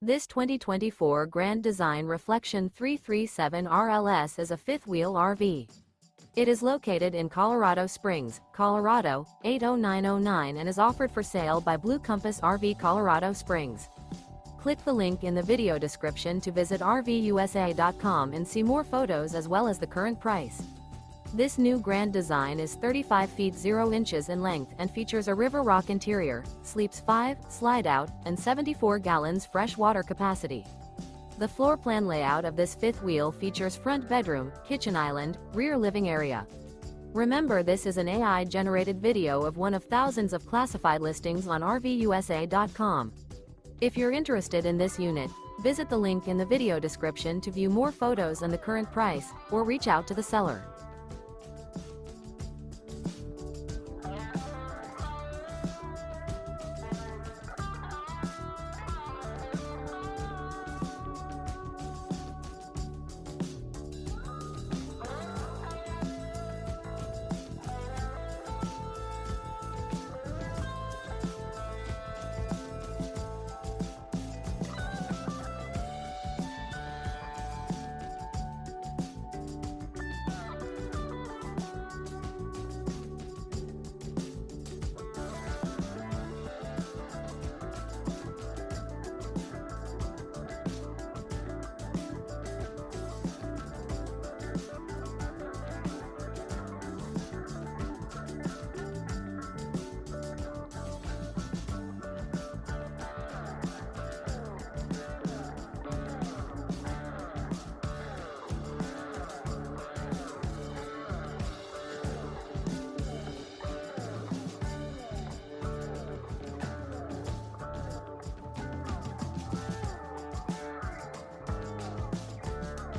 This 2024 Grand Design Reflection 337 RLS is a fifth-wheel RV. It is located in Colorado Springs, Colorado, 80909 and is offered for sale by Blue Compass RV Colorado Springs. Click the link in the video description to visit RVUSA.com and see more photos as well as the current price. This new Grand Design is 35 feet 0 inches in length and features a River Rock interior, sleeps 5, slide-out, and 74 gallons fresh water capacity. The floor plan layout of this fifth wheel features front bedroom, kitchen island, rear living area. Remember, this is an AI-generated video of one of thousands of classified listings on RVUSA.com. If you're interested in this unit, visit the link in the video description to view more photos and the current price, or reach out to the seller.